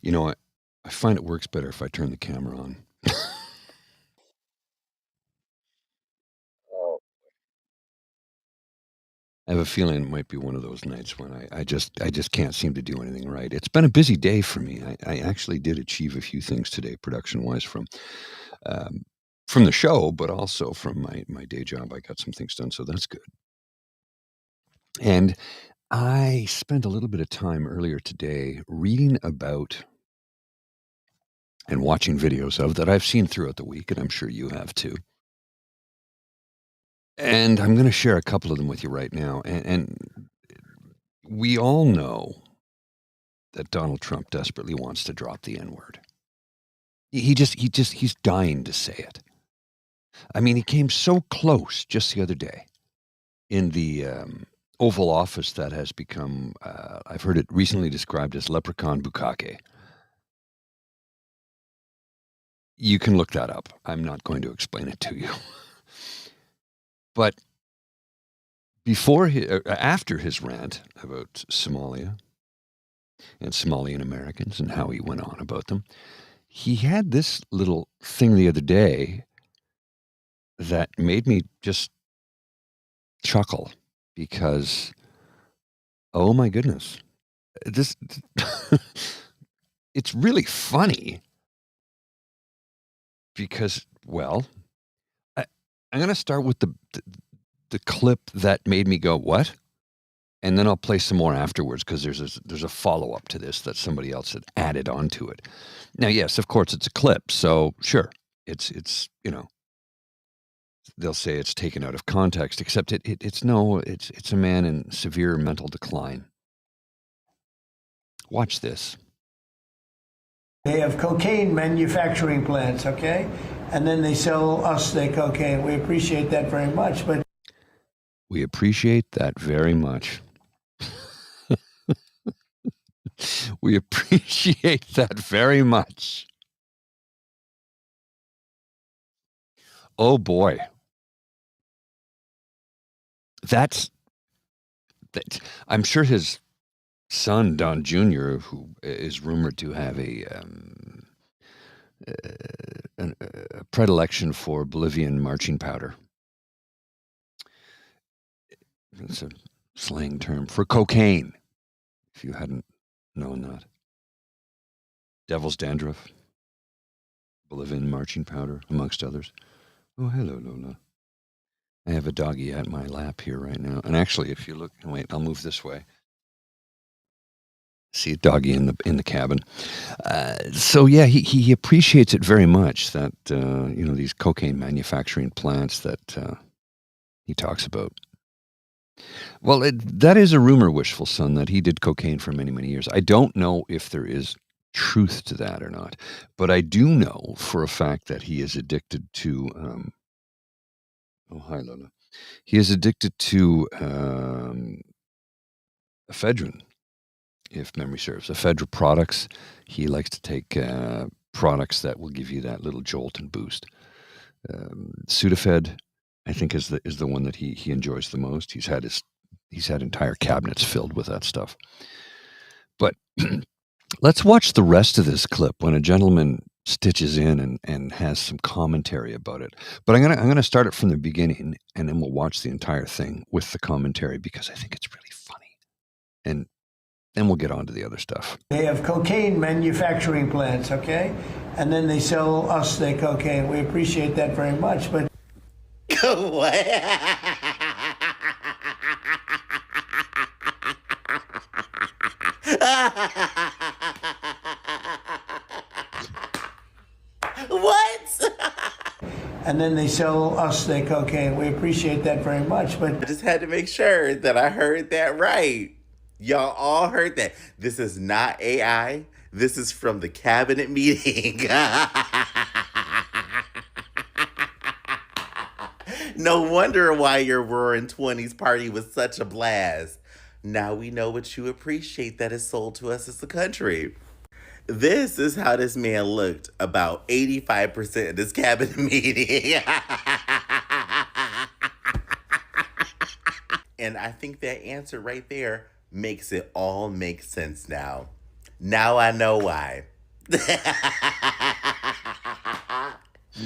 You know, I find it works better if I turn the camera on. Oh. I have a feeling it might be one of those nights when I just can't seem to do anything right. It's been a busy day for me. I actually did achieve a few things today, production-wise, um, from the show, but also from my day job. I got some things done, so that's good. And I spent a little bit of time earlier today reading about and watching videos of that I've seen throughout the week, and I'm sure you have too. And I'm gonna share a couple of them with you right now. And we all know that Donald Trump desperately wants to drop the N-word. He's dying to say it. I mean, he came so close just the other day in the Oval Office that has become, I've heard it recently described as leprechaun bukkake. You can look that up. I'm not going to explain it to you. But after his rant about Somalia and Somalian Americans and how he went on about them, he had this little thing the other day that made me just chuckle because, oh my goodness, this it's really funny because, well, I, I'm going to start with the clip that made me go, "What?" And then I'll play some more afterwards because there's a follow up to this that somebody else had added onto it. Now, yes, of course, it's a clip, so sure, it's they'll say it's taken out of context, except it's no, it's a man in severe mental decline. Watch this. They have cocaine manufacturing plants, okay? And then they sell us their cocaine. We appreciate that very much, but We appreciate that very much. We appreciate that very much. Oh boy. That's that. I'm sure his son, Don Jr., who is rumored to have uh, a predilection for Bolivian marching powder. It's a slang term for cocaine, if you hadn't known that. Devil's dandruff, Bolivian marching powder, amongst others. Oh, hello, Lola. I have a doggy at my lap here right now. And actually, if you look, wait, I'll move this way. See a doggy in the cabin. So yeah, he appreciates it very much that these cocaine manufacturing plants that he talks about. Well, that is a rumor, wishful son, that he did cocaine for many, many years. I don't know if there is truth to that or not, but I do know for a fact that he is addicted to. Oh, hi, Lola. He is addicted to ephedrine, if memory serves. Ephedra products. He likes to take products that will give you that little jolt and boost. Sudafed, I think, is the one that he enjoys the most. He's had entire cabinets filled with that stuff. But let's watch the rest of this clip when a gentleman stitches in and has some commentary about it. But I'm gonna start it from the beginning, and then we'll watch the entire thing with the commentary because I think it's really funny. And then we'll get on to the other stuff. they have cocaine manufacturing plants, okay? And then they sell us their cocaine. We appreciate that very much, but What? What? and then they sell us their cocaine. We appreciate that very much, but I just had to make sure that I heard that right. Y'all all heard that. This is not AI. This is from the cabinet meeting. No wonder why your roaring 20s party was such a blast. Now we know what you appreciate that is sold to us as a country. This is how this man looked about 85% of this cabinet meeting. And I think that answer right there makes it all make sense now. Now I know why.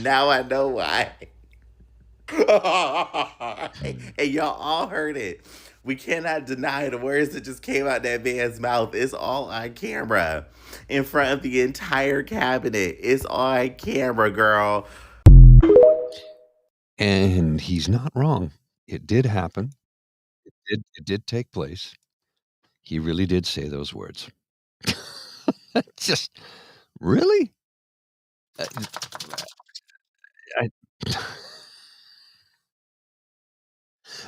Now I know why. And y'all all heard it. We cannot deny the words that just came out that man's mouth. It's all on camera. In front of the entire cabinet. It's on camera, girl. And he's not wrong. It did happen. It did take place. He really did say those words. Just really? Uh, I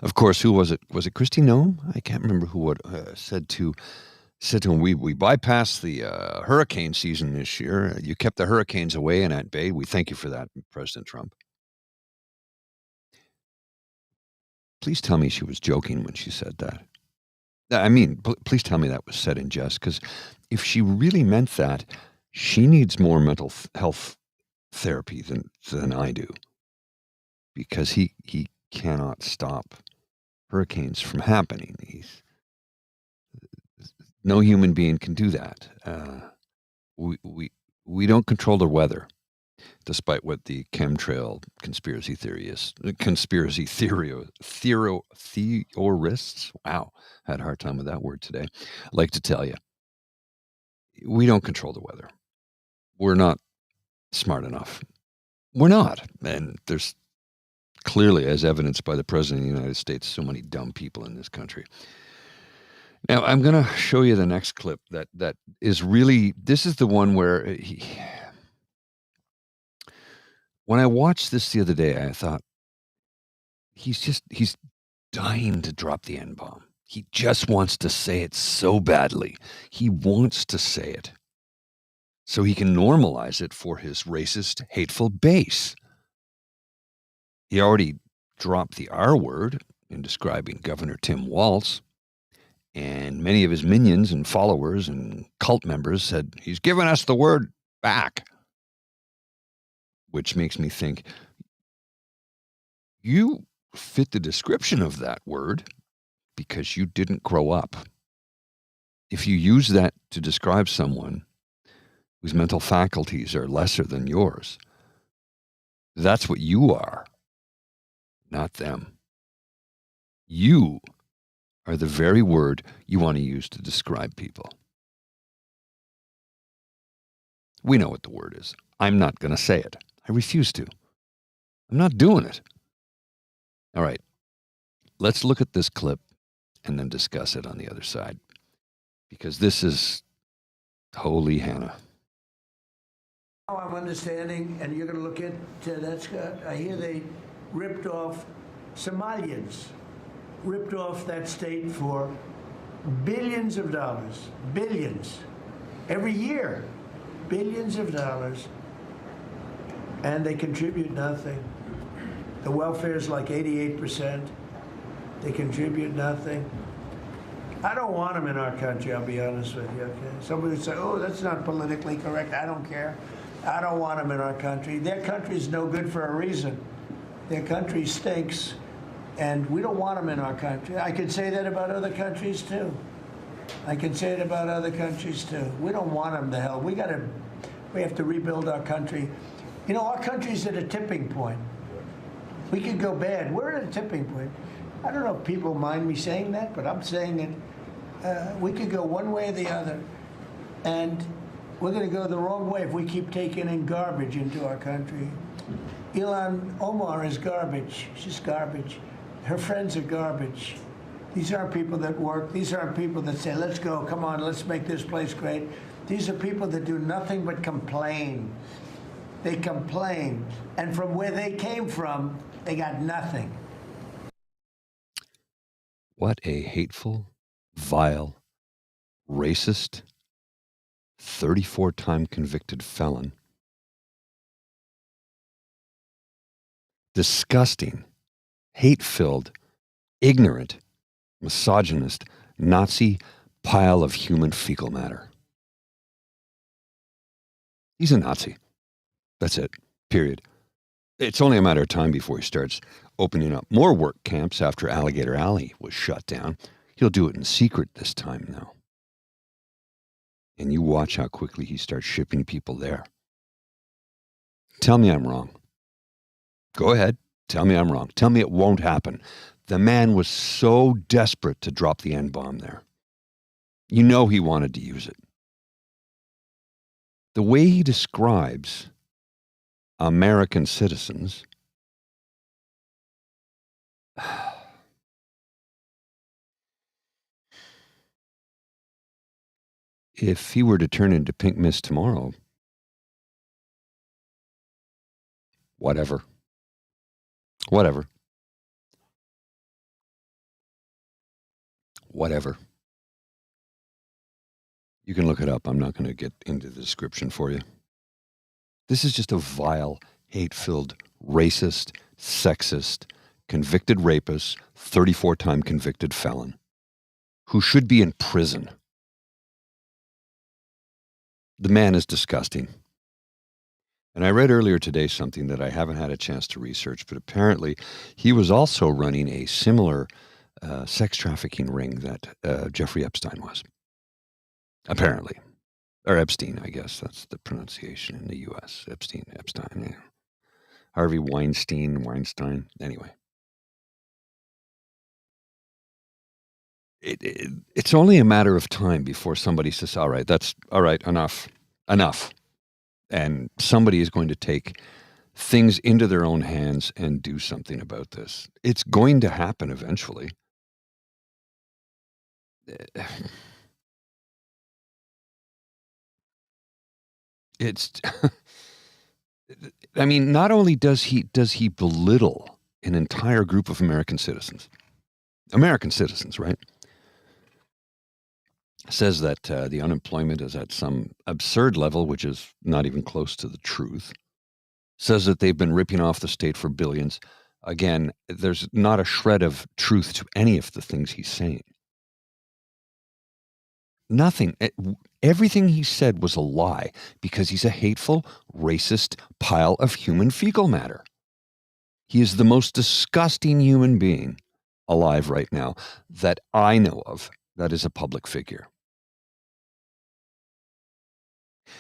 Of course, who was it? Was it Christy Nome? I can't remember who said to him, "We bypassed the hurricane season this year. You kept the hurricanes away and at bay. We thank you for that, President Trump." Please tell me she was joking when she said that. I mean, please tell me that was said in jest, because if she really meant that, she needs more mental health therapy than I do, because he cannot stop hurricanes from happening. No human being can do that. We we we don't control the weather, despite what the chemtrail conspiracy theorists. Wow, had a hard time with that word today. Like to tell you, we don't control the weather. We're not smart enough. We're not, and there's clearly, as evidenced by the president of the United States, so many dumb people in this country. Now, I'm going to show you the next clip that is really. This is the one where when I watched this the other day, I thought he's dying to drop the N bomb. He just wants to say it so badly. He wants to say it so he can normalize it for his racist, hateful base. He already dropped the R word in describing Governor Tim Walz, and many of his minions and followers and cult members said, "He's given us the word back," which makes me think, you fit the description of that word because you didn't grow up. If you use that to describe someone whose mental faculties are lesser than yours, that's what you are, not them. You are the very word you want to use to describe people. We know what the word is. I'm not going to say it. I refuse to. I'm not doing it. All right. Let's look at this clip and then discuss it on the other side, because this is holy Hannah. Now I'm understanding, and you're going to look at that, Scott. I hear they ripped off Somalians, ripped off that state for billions of dollars, billions, every year, billions of dollars, and they contribute nothing. The welfare is like 88%. They contribute nothing. I don't want them in our country, I'll be honest with you, okay? Somebody would say, oh, that's not politically correct. I don't care. I don't want them in our country. Their country's no good for a reason. Their country stinks, and we don't want them in our country. I could say that about other countries, too. I can say it about other countries, too. We don't want them to hell. We have to rebuild our country. You know, our country's at a tipping point. We could go bad. We're at a tipping point. I don't know if people mind me saying that, but I'm saying it. We could go one way or the other, and we're going to go the wrong way if we keep taking in garbage into our country. Ilhan Omar is garbage. She's garbage. Her friends are garbage. These aren't people that work. These aren't people that say, let's go, come on, let's make this place great. These are people that do nothing but complain. They complain. And from where they came from, they got nothing. What a hateful, vile, racist, 34-time convicted felon. Disgusting, hate-filled, ignorant, misogynist, Nazi pile of human fecal matter. He's a Nazi. That's it. Period. It's only a matter of time before he starts opening up more work camps after Alligator Alley was shut down. He'll do it in secret this time now. And you watch how quickly he starts shipping people there. Tell me I'm wrong. Go ahead. Tell me I'm wrong. Tell me it won't happen. The man was so desperate to drop the N-bomb there. You know he wanted to use it. The way he describes American citizens, if he were to turn into Pink Mist tomorrow, whatever. Whatever. Whatever. You can look it up. I'm not going to get into the description for you. This is just a vile, hate-filled, racist, sexist, convicted rapist, 34-time convicted felon who should be in prison. The man is disgusting. And I read earlier today something that I haven't had a chance to research, but apparently he was also running a similar sex trafficking ring that Jeffrey Epstein was. Apparently. Or Epstein, I guess. That's the pronunciation in the U.S. Epstein. Yeah. Harvey Weinstein. Anyway. It's only a matter of time before somebody says, all right, enough. And somebody is going to take things into their own hands and do something about this. It's going to happen eventually. It's, I mean, not only does he belittle an entire group of American citizens, right? Says that the unemployment is at some absurd level, which is not even close to the truth. Says that they've been ripping off the state for billions. Again, there's not a shred of truth to any of the things he's saying. Nothing. Everything he said was a lie because he's a hateful, racist pile of human fecal matter. He is the most disgusting human being alive right now that I know of that is a public figure.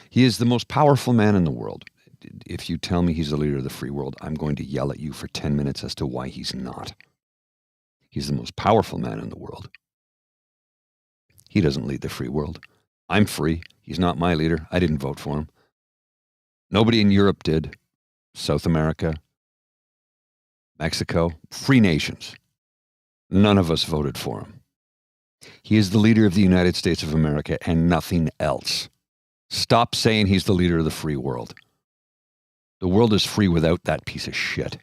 He is the most powerful man in the world. If you tell me he's the leader of the free world, I'm going to yell at you for 10 minutes as to why he's not. He's the most powerful man in the world. He doesn't lead the free world. I'm free. He's not my leader. I didn't vote for him. Nobody in Europe did. South America, Mexico, free nations. None of us voted for him. He is the leader of the United States of America and nothing else. Stop saying he's the leader of the free world. The world is free without that piece of shit.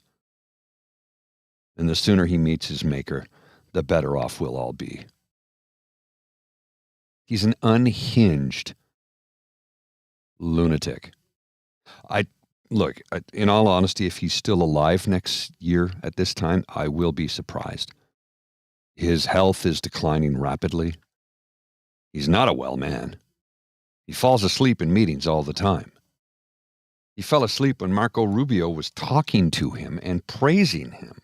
And the sooner he meets his maker, the better off we'll all be. He's an unhinged lunatic. Look, in all honesty, if he's still alive next year at this time, I will be surprised. His health is declining rapidly. He's not a well man. He falls asleep in meetings all the time. He fell asleep when Marco Rubio was talking to him and praising him.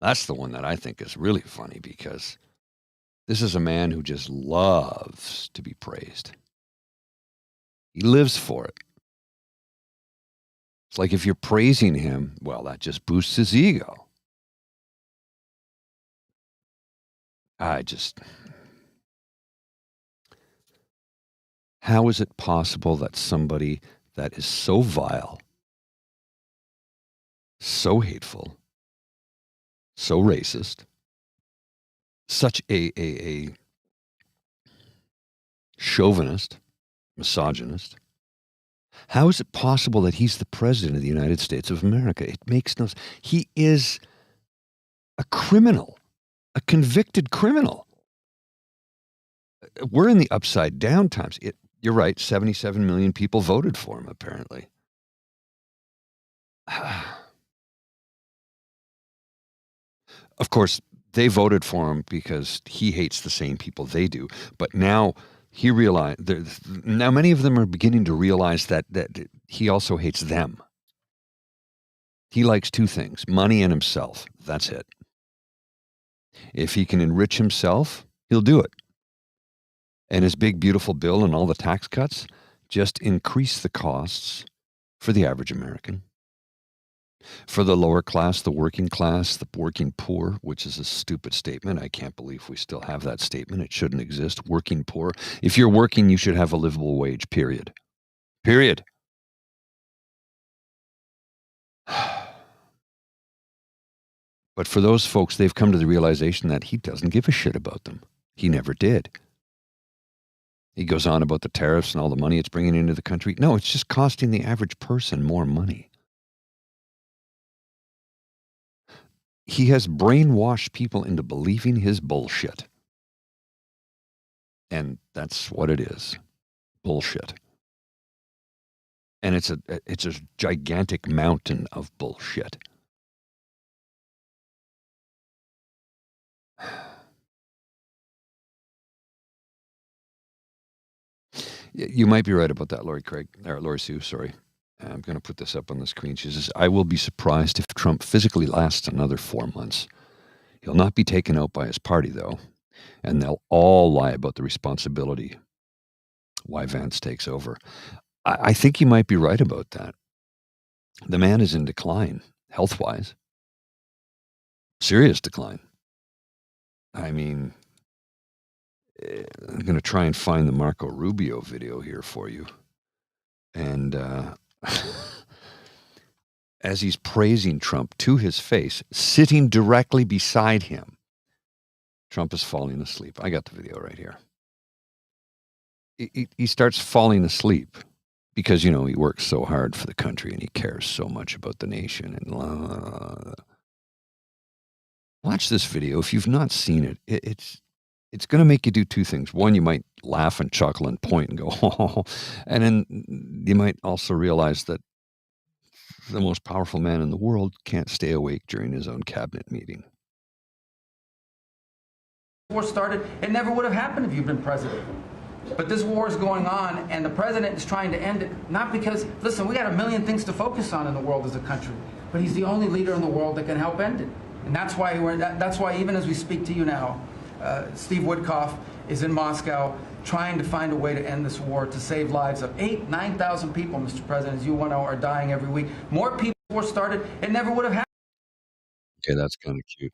That's the one that I think is really funny because this is a man who just loves to be praised. He lives for it. It's like if you're praising him, well, that just boosts his ego. How is it possible that somebody that is so vile, so hateful, so racist, such a chauvinist, misogynist, how is it possible that he's the president of the United States of America? It makes no sense. He is a criminal, a convicted criminal. We're in the upside down times. You're right, 77 million people voted for him, apparently. Of course, they voted for him because he hates the same people they do. But now now many of them are beginning to realize that he also hates them. He likes two things, money and himself. That's it. If he can enrich himself, he'll do it. And his big, beautiful bill and all the tax cuts just increase the costs for the average American, for the lower class, the working poor, which is a stupid statement. I can't believe we still have that statement. It shouldn't exist. Working poor. If you're working, you should have a livable wage, period. Period. But for those folks, they've come to the realization that he doesn't give a shit about them. He never did. He goes on about the tariffs and all the money it's bringing into the country. No, it's just costing the average person more money. He has brainwashed people into believing his bullshit. And that's what it is. Bullshit. And it's a gigantic mountain of bullshit. You might be right about that, Lori Sue, sorry. I'm going to put this up on the screen. She says, I will be surprised if Trump physically lasts another 4 months. He'll not be taken out by his party, though, and they'll all lie about the responsibility why Vance takes over. I think you might be right about that. The man is in decline, health-wise. Serious decline. I mean, I'm going to try and find the Marco Rubio video here for you. And as he's praising Trump to his face, sitting directly beside him, Trump is falling asleep. I got the video right here. He starts falling asleep because, he works so hard for the country and he cares so much about the nation. And watch this video. If you've not seen it, it's going to make you do two things. One, you might laugh and chuckle and point and go, oh, and then you might also realize that the most powerful man in the world can't stay awake during his own cabinet meeting. War started, it never would have happened if you'd been president. But this war is going on, and the president is trying to end it, not because, listen, we got a million things to focus on in the world as a country, but he's the only leader in the world that can help end it. And that's why even as we speak to you now, Steve Woodcock is in Moscow trying to find a way to end this war, to save lives of 8,000, 9,000 people, Mr. President, as you know, are dying every week. More people were started, it never would have happened. Okay, that's kind of cute.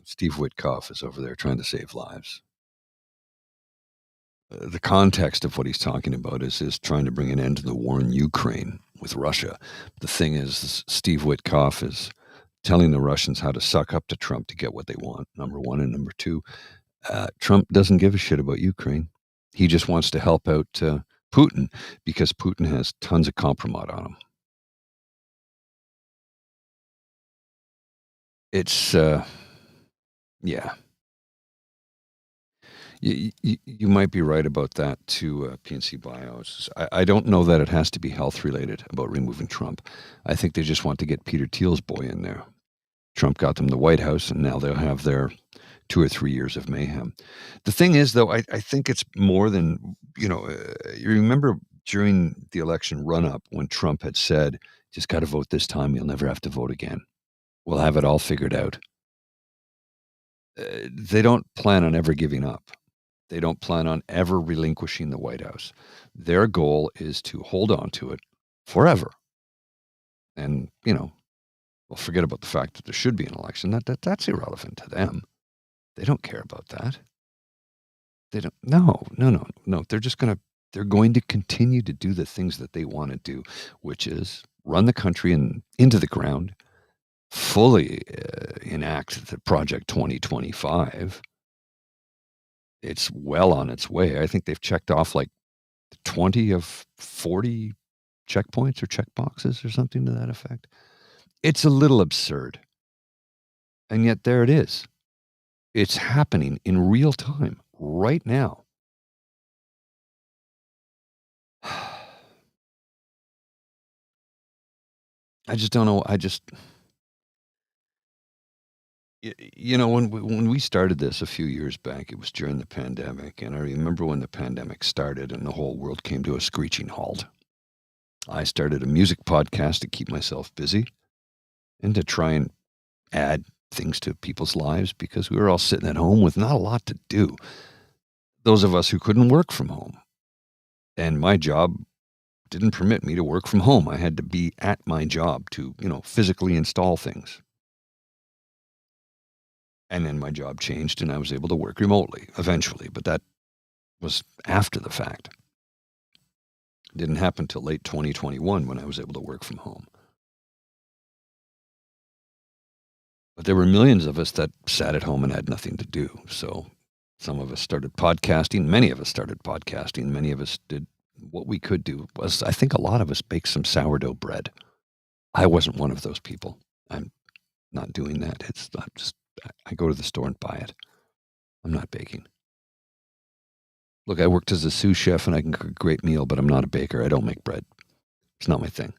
Steve Woodcock is over there trying to save lives. The context of what he's talking about is trying to bring an end to the war in Ukraine with Russia. The thing is, Steve Woodcock is telling the Russians how to suck up to Trump to get what they want, number one. And number two, Trump doesn't give a shit about Ukraine. He just wants to help out Putin because Putin has tons of compromise on him. It's, yeah. You might be right about that too, PNC Bios. I don't know that it has to be health related about removing Trump. I think they just want to get Peter Thiel's boy in there. Trump got them the White House, and now they'll have their 2 or 3 years of mayhem. The thing is, though, I think it's more than, you remember during the election run-up when Trump had said, just got to vote this time, you'll never have to vote again. We'll have it all figured out. They don't plan on ever giving up. They don't plan on ever relinquishing the White House. Their goal is to hold on to it forever. And, well, forget about the fact that there should be an election. That's irrelevant to them. They don't care about that. They don't. No. They're going to continue to do the things that they want to do, which is run the country into the ground, fully enact the Project 2025. It's well on its way. I think they've checked off like 20 of 40 checkpoints or checkboxes or something to that effect. It's a little absurd. And yet there it is. It's happening in real time right now. I just don't know. When we started this a few years back, it was during the pandemic. And I remember when the pandemic started and the whole world came to a screeching halt. I started a music podcast to keep myself busy and to try and add things to people's lives because we were all sitting at home with not a lot to do. those of us who couldn't work from home. And my job didn't permit me to work from home. I had to be at my job to, physically install things. And then my job changed and I was able to work remotely eventually, but that was after the fact. It didn't happen till late 2021 when I was able to work from home. But there were millions of us that sat at home and had nothing to do. So some of us started podcasting. Many of us started podcasting. Many of us did what we could do. I think a lot of us baked some sourdough bread. I wasn't one of those people. I'm not doing that. I go to the store and buy it. I'm not baking. Look, I worked as a sous chef and I can cook a great meal, but I'm not a baker. I don't make bread. It's not my thing.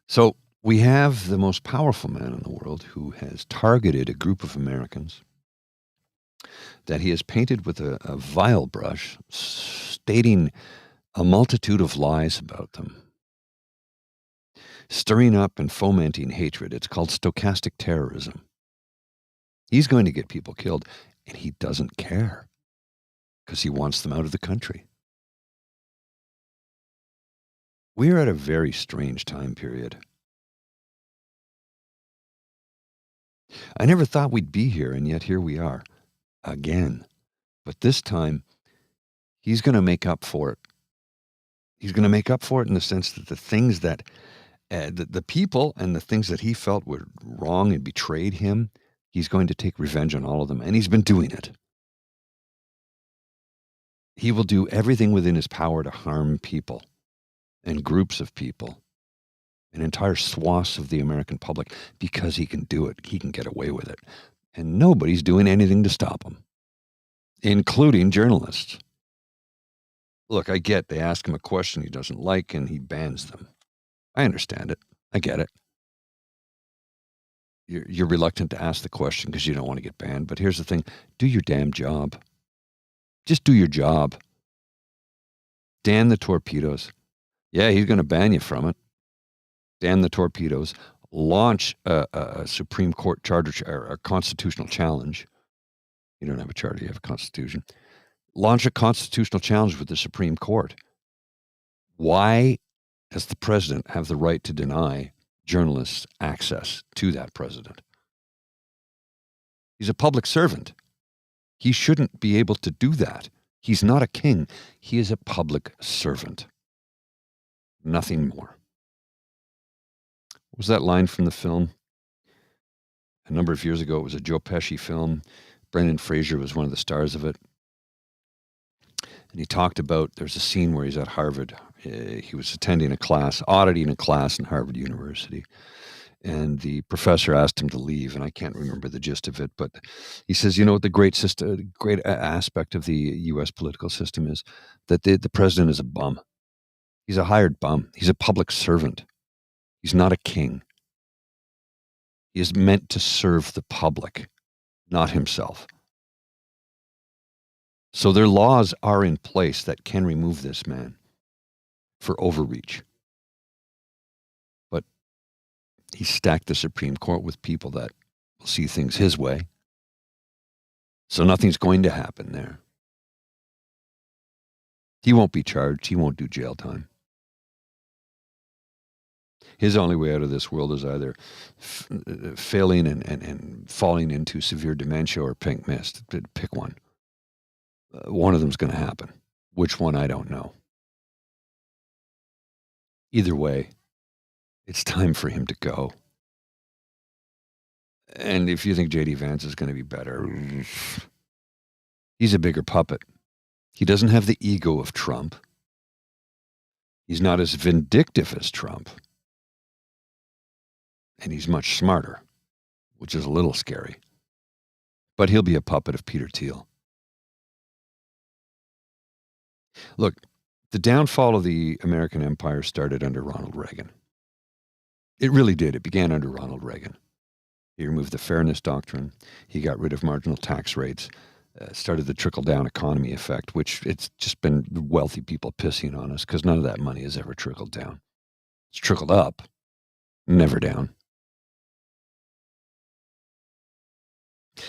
So we have the most powerful man in the world who has targeted a group of Americans that he has painted with a vile brush, stating a multitude of lies about them, stirring up and fomenting hatred. It's called stochastic terrorism. He's going to get people killed, and he doesn't care because he wants them out of the country. We're at a very strange time period. I never thought we'd be here, and yet here we are again. But this time, he's going to make up for it. He's going to make up for it in the sense that the things that the people and the things that he felt were wrong and betrayed him, he's going to take revenge on all of them, and he's been doing it. He will do everything within his power to harm people and groups of people and entire swaths of the American public because he can do it. He can get away with it. And nobody's doing anything to stop him, including journalists. Look, I get they ask him a question he doesn't like and he bans them. I understand it. I get it. You're reluctant to ask the question because you don't want to get banned. But here's the thing. Do your damn job. Just do your job. Damn the torpedoes. Yeah, he's going to ban you from it. Damn the torpedoes. Launch a Supreme Court charter or a constitutional challenge. You don't have a charter, you have a constitution. Launch a constitutional challenge with the Supreme Court. Why does the president have the right to deny journalists access to that president? He's a public servant. He shouldn't be able to do that. He's not a king. He is a public servant. Nothing more. What was that line from the film? A number of years ago, it was a Joe Pesci film. Brendan Fraser was one of the stars of it. And he talked about, there's a scene where he's at Harvard. He was attending a class, auditing a class in Harvard University. And the professor asked him to leave, and I can't remember the gist of it, but he says, you know what the great aspect of the U.S. political system is? That the president is a bum. He's a hired bum. He's a public servant. He's not a king. He is meant to serve the public, not himself. So their laws are in place that can remove this man for overreach. But he stacked the Supreme Court with people that will see things his way. So nothing's going to happen there. He won't be charged. He won't do jail time. His only way out of this world is either failing and falling into severe dementia or pink mist. Pick one. One of them's going to happen. Which one, I don't know. Either way, it's time for him to go. And if you think J.D. Vance is going to be better, he's a bigger puppet. He doesn't have the ego of Trump. He's not as vindictive as Trump. And he's much smarter, which is a little scary. But he'll be a puppet of Peter Thiel. Look, the downfall of the American empire started under Ronald Reagan. It really did. It began under Ronald Reagan. He removed the fairness doctrine. He got rid of marginal tax rates, started the trickle-down economy effect, which it's just been wealthy people pissing on us because none of that money has ever trickled down. It's trickled up, never down.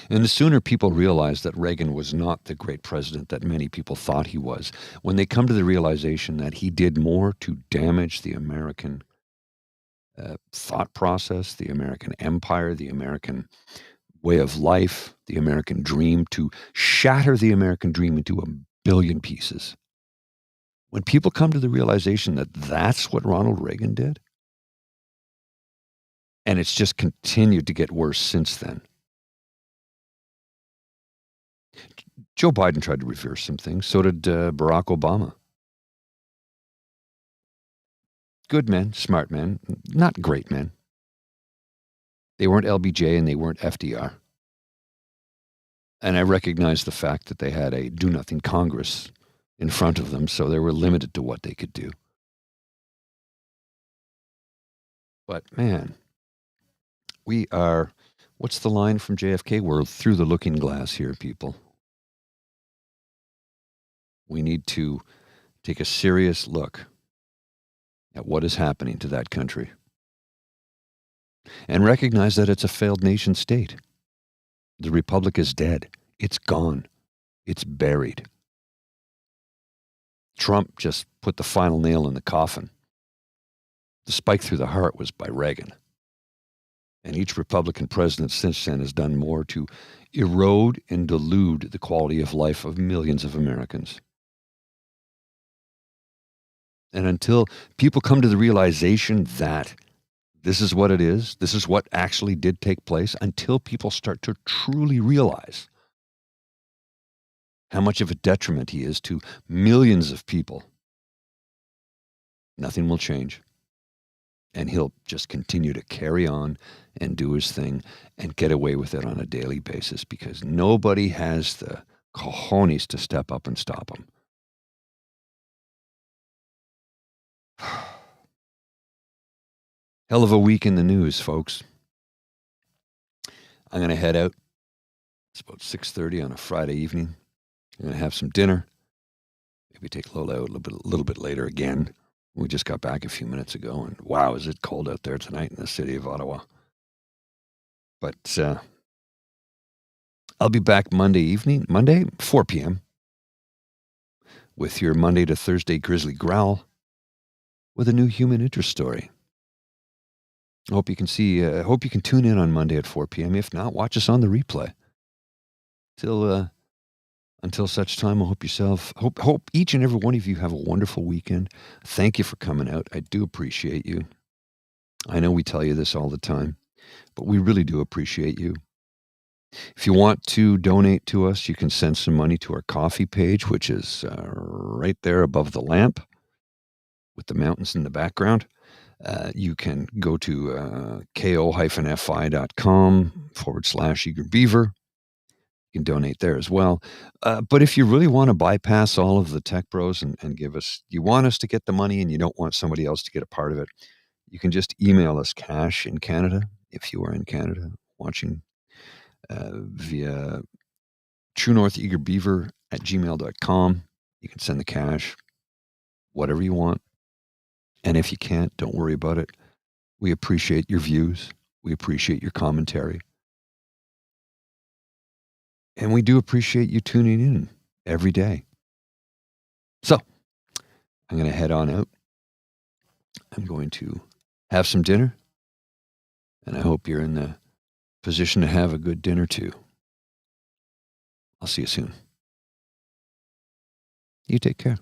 And the sooner people realize that Reagan was not the great president that many people thought he was, when they come to the realization that he did more to damage the American thought process, the American empire, the American way of life, the American dream, to shatter the American dream into a billion pieces. When people come to the realization that that's what Ronald Reagan did, and it's just continued to get worse since then. Joe Biden tried to reverse some things. So did Barack Obama. Good men, smart men, not great men. They weren't LBJ and they weren't FDR. And I recognize the fact that they had a do-nothing Congress in front of them, so they were limited to what they could do. But man, we are, what's the line from JFK? We're through the looking glass here, people. We need to take a serious look at what is happening to that country and recognize that it's a failed nation state. The republic is dead. It's gone. It's buried. Trump just put the final nail in the coffin. The spike through the heart was by Reagan. And each Republican president since then has done more to erode and delude the quality of life of millions of Americans. And until people come to the realization that this is what it is, this is what actually did take place, until people start to truly realize how much of a detriment he is to millions of people, nothing will change. And he'll just continue to carry on and do his thing and get away with it on a daily basis because nobody has the cojones to step up and stop him. Hell of a week in the news, folks. I'm going to head out. It's about 6:30 on a Friday evening. I'm going to have some dinner. Maybe take Lola out a little bit later again. We just got back a few minutes ago, and wow, is it cold out there tonight in the city of Ottawa. But I'll be back Monday, 4 p.m., with your Monday to Thursday Grizzly Growl with a new human interest story. I hope you can hope you can tune in on Monday at 4 p.m. If not, watch us on the replay. Until such time, I hope each and every one of you have a wonderful weekend. Thank you for coming out. I do appreciate you. I know we tell you this all the time, but we really do appreciate you. If you want to donate to us, you can send some money to our coffee page, which is right there above the lamp with the mountains in the background. You can go to ko-fi.com/eagerbeaver. You can donate there as well. But if you really want to bypass all of the tech bros and you want us to get the money and you don't want somebody else to get a part of it, you can just email us cash in Canada, if you are in Canada, watching via truenortheagerbeaver@gmail.com. You can send the cash, whatever you want. And if you can't, don't worry about it. We appreciate your views. We appreciate your commentary. And we do appreciate you tuning in every day. So I'm going to head on out. I'm going to have some dinner. And I hope you're in the position to have a good dinner too. I'll see you soon. You take care.